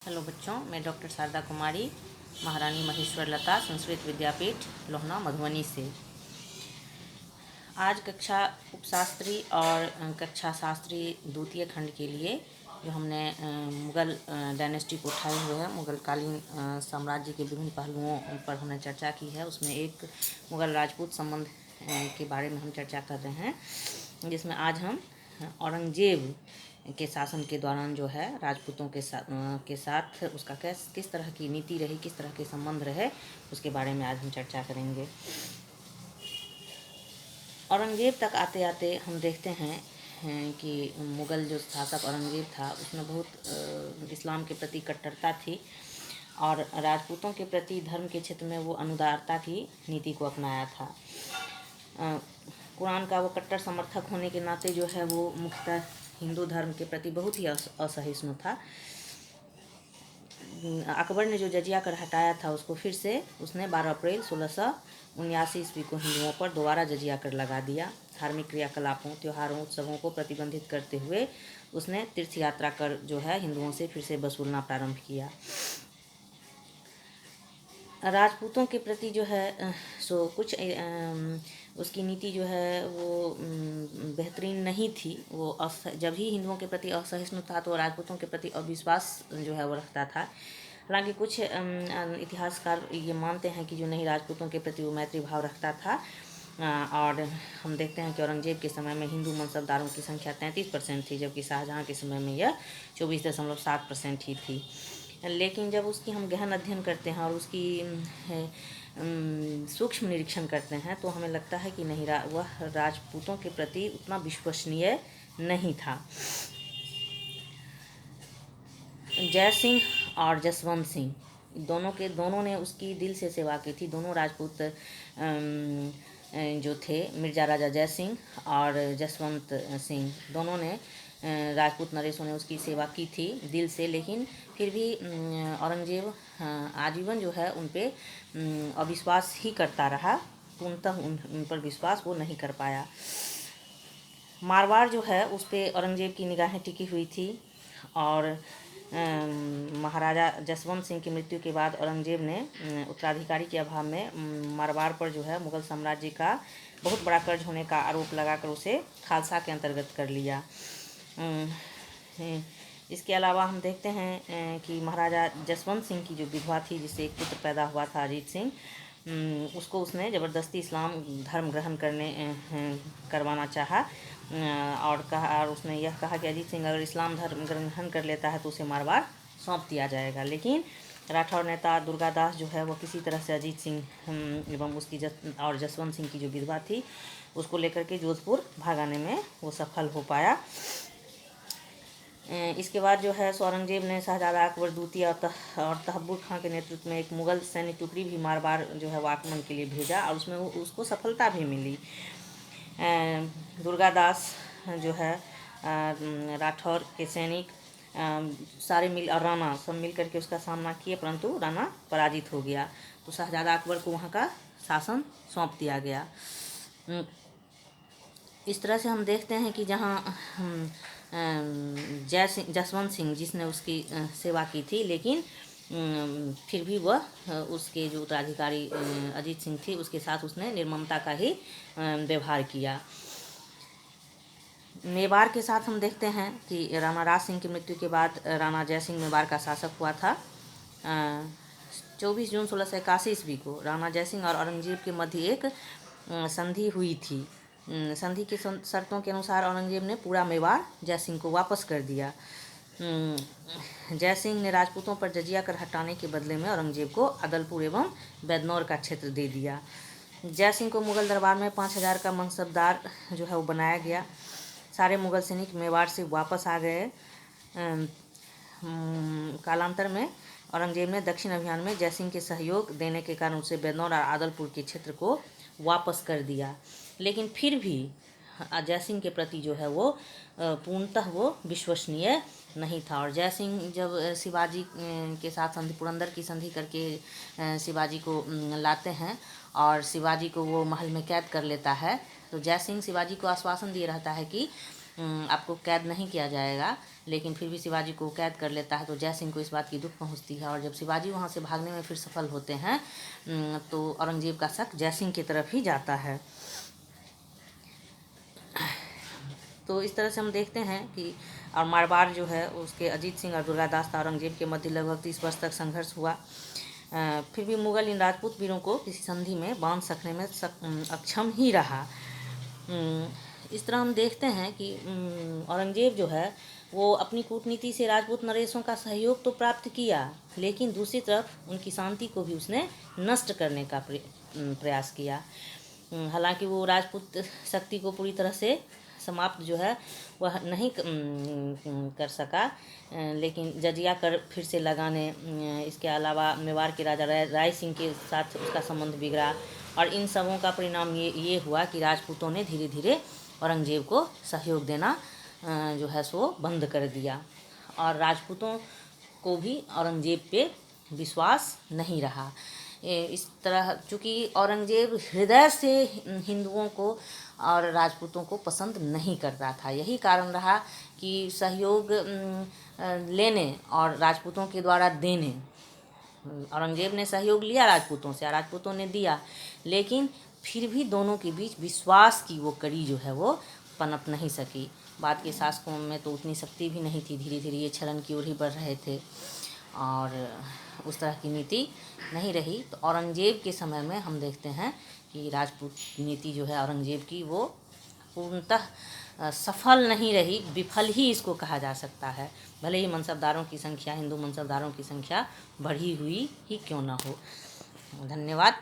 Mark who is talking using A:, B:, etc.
A: Hello बच्चों, मैं doctor Sharda कुमारी, महारानी महेश्वर लता संस्कृत विद्यापीठ लोहना मधुबनी से। आज कक्षा उपशास्त्री और कक्षा शास्त्री द्वितीय खंड के लिए जो हमने मुग़ल डायनेस्टी को उठाए हुए हैं, मुग़ल कालीन साम्राज्य के विभिन्न पहलुओं पर हमने चर्चा की है। उसमें एक मुग़ल राजपूत संबंध के बारे में हम चर्चा कर रहे हैं, जिसमें आज हम औरंगजेब के शासन के दौरान जो है राजपूतों के साथ उसका किस तरह की नीति रही, किस तरह के संबंध रहे, उसके बारे में आज हम चर्चा करेंगे। औरंगजेब तक आते आते हम देखते हैं कि मुग़ल जो शासक औरंगजेब था उसमें बहुत इस्लाम के प्रति कट्टरता थी और राजपूतों के प्रति धर्म के क्षेत्र में वो अनुदारता की नीति को अपनाया था। कुरान का वो कट्टर समर्थक होने के नाते जो है वो मुख्यतः हिंदू धर्म के प्रति बहुत ही असहिष्णु था। अकबर ने जो जजिया कर हटाया था उसको फिर से उसने 12 अप्रैल 1679 ईस्वी को हिंदुओं पर दोबारा जजिया कर लगा दिया। धार्मिक क्रियाकलापों, त्योहारों, उत्सवों को प्रतिबंधित करते हुए उसने तीर्थ यात्रा कर जो है हिंदुओं से फिर से वसूलना प्रारंभ किया। राजपूतों के प्रति जो है सो कुछ उसकी नीति जो है वो बेहतरीन नहीं थी। वो जब ही हिंदुओं के प्रति असहिष्णु था तो राजपूतों के प्रति अविश्वास जो है वो रखता था। हालांकि कुछ इतिहासकार ये मानते हैं कि जो नहीं, राजपूतों के प्रति वो मैत्री भाव रखता था। और हम देखते हैं कि औरंगजेब के समय में हिंदू मनसबदारों की संख्या 33% थी, जबकि शाहजहाँ के समय में यह 24.7% ही थी। लेकिन जब उसकी हम गहन अध्ययन करते हैं और उसकी सूक्ष्म निरीक्षण करते हैं तो हमें लगता है कि नहीं, वह राजपूतों के प्रति उतना विश्वसनीय नहीं था। जय सिंह और जसवंत सिंह दोनों ने उसकी दिल से सेवा की थी। दोनों राजपूत जो थे, मिर्जा राजा जय सिंह और जसवंत सिंह, दोनों ने राजपूत नरेशों ने उसकी सेवा की थी दिल से। लेकिन फिर भी औरंगजेब आजीवन जो है उन पे अविश्वास ही करता रहा। पूर्णतः उन पर विश्वास वो नहीं कर पाया। मारवाड़ जो है उस पर औरंगजेब की निगाहें टिकी हुई थी और महाराजा जसवंत सिंह की मृत्यु के बाद औरंगजेब ने उत्तराधिकारी के अभाव में मारवाड़ पर जो है मुग़ल साम्राज्य का बहुत बड़ा कर्ज होने का आरोप लगाकर उसे खालसा के अंतर्गत कर लिया। इसके अलावा हम देखते हैं कि महाराजा जसवंत सिंह की जो विधवा थी, जिससे एक पुत्र पैदा हुआ था अजीत सिंह, उसको उसने ज़बरदस्ती इस्लाम धर्म ग्रहण करवाना चाहा और उसने यह कहा कि अजीत सिंह अगर इस्लाम धर्म ग्रहण कर लेता है तो उसे मारवाड़ सौंप दिया जाएगा। लेकिन राठौर नेता दुर्गादास जो है वो किसी तरह से अजीत सिंह एवं उसकी और जसवंत सिंह की जो विधवा थी उसको लेकर के जोधपुर भागाने में वो सफल हो पाया। इसके बाद जो है औरंगजेब ने शाहजादा अकबर द्वितीय और तहब्बुर खां के नेतृत्व में एक मुग़ल सैनिक टुकड़ी भी मारवाड़ जो है वो आक्रमण के लिए भेजा और उसमें उसको सफलता भी मिली। दुर्गादास जो है राठौर के सैनिक सारे और राणा सब मिल करके उसका सामना किए, परंतु राणा पराजित हो गया। तो शाहजादा अकबर को वहाँ का शासन सौंप दिया गया। इस तरह से हम देखते हैं कि जहाँ जसवंत सिंह जिसने उसकी सेवा की थी, लेकिन फिर भी वह उसके जो उत्तराधिकारी अजीत सिंह थी उसके साथ उसने निर्ममता का ही व्यवहार किया। मेवाड़ के साथ हम देखते हैं कि राणा राज सिंह की मृत्यु के बाद राणा जय सिंह मेवाड़ का शासक हुआ था। 24 जून 1681 ईस्वी को राणा जय सिंह और औरंगजेब के मध्य एक संधि हुई थी। संधि की शर्तों के अनुसार औरंगजेब ने पूरा मेवाड़ जय सिंह को वापस कर दिया। जय सिंह ने राजपूतों पर जजिया कर हटाने के बदले में औरंगजेब को अदलपुर एवं बैदनौर का क्षेत्र दे दिया। जय सिंह को मुग़ल दरबार में 5000 का मनसबदार जो है वो बनाया गया। सारे मुग़ल सैनिक मेवाड़ से वापस आ गए। कालांतर में औरंगजेब ने दक्षिण अभियान में जय सिंह के सहयोग देने के कारण उसे बैदनौर और आदलपुर के क्षेत्र को वापस कर दिया। लेकिन फिर भी जय सिंह के प्रति जो है वो पूर्णतः वो विश्वसनीय नहीं था। और जय सिंह जब शिवाजी के साथ पुरंदर की संधि करके शिवाजी को लाते हैं और शिवाजी को वो महल में कैद कर लेता है, तो जय सिंह शिवाजी को आश्वासन दिए रहता है कि आपको कैद नहीं किया जाएगा, लेकिन फिर भी शिवाजी को कैद कर लेता है। तो जय सिंह को इस बात की दुख पहुंचती है, और जब शिवाजी वहां से भागने में फिर सफल होते हैं तो औरंगजेब का शक जय सिंह की तरफ ही जाता है। तो इस तरह से हम देखते हैं कि और मारवाड़ जो है उसके अजीत सिंह और दुर्गादास औरंगजेब के मध्य लगभग 30 वर्ष तक संघर्ष हुआ। फिर भी मुगल इन राजपूत वीरों को किसी संधि में बांध सकने में अक्षम ही रहा। इस तरह हम देखते हैं कि औरंगजेब जो है वो अपनी कूटनीति से राजपूत नरेशों का सहयोग तो प्राप्त किया, लेकिन दूसरी तरफ उनकी शांति को भी उसने नष्ट करने का प्रयास किया। हालांकि वो राजपूत शक्ति को पूरी तरह से समाप्त जो है वह नहीं कर सका, लेकिन जजिया कर फिर से लगाने, इसके अलावा मेवाड़ के राजा राय सिंह के साथ उसका संबंध बिगड़ा, और इन सबों का परिणाम ये हुआ कि राजपूतों ने धीरे धीरे औरंगजेब को सहयोग देना जो है सो बंद कर दिया, और राजपूतों को भी औरंगजेब पे विश्वास नहीं रहा। इस तरह चूँकि औरंगजेब हृदय से हिंदुओं को और राजपूतों को पसंद नहीं करता था, यही कारण रहा कि सहयोग लेने और राजपूतों के द्वारा देने, औरंगजेब ने सहयोग लिया राजपूतों से, राजपूतों ने दिया, लेकिन फिर भी दोनों के बीच विश्वास की वो कड़ी जो है वो पनप नहीं सकी। बाद के शासकों में तो उतनी शक्ति भी नहीं थी, धीरे धीरे ये छलन की ओर ही बढ़ रहे थे और उस तरह की नीति नहीं रही। तो औरंगजेब के समय में हम देखते हैं कि राजपूत नीति जो है औरंगजेब की वो पूर्णतः सफल नहीं रही, विफल ही इसको कहा जा सकता है, भले ही मनसबदारों की संख्या, हिंदू मनसबदारों की संख्या बढ़ी हुई ही क्यों ना हो। धन्यवाद।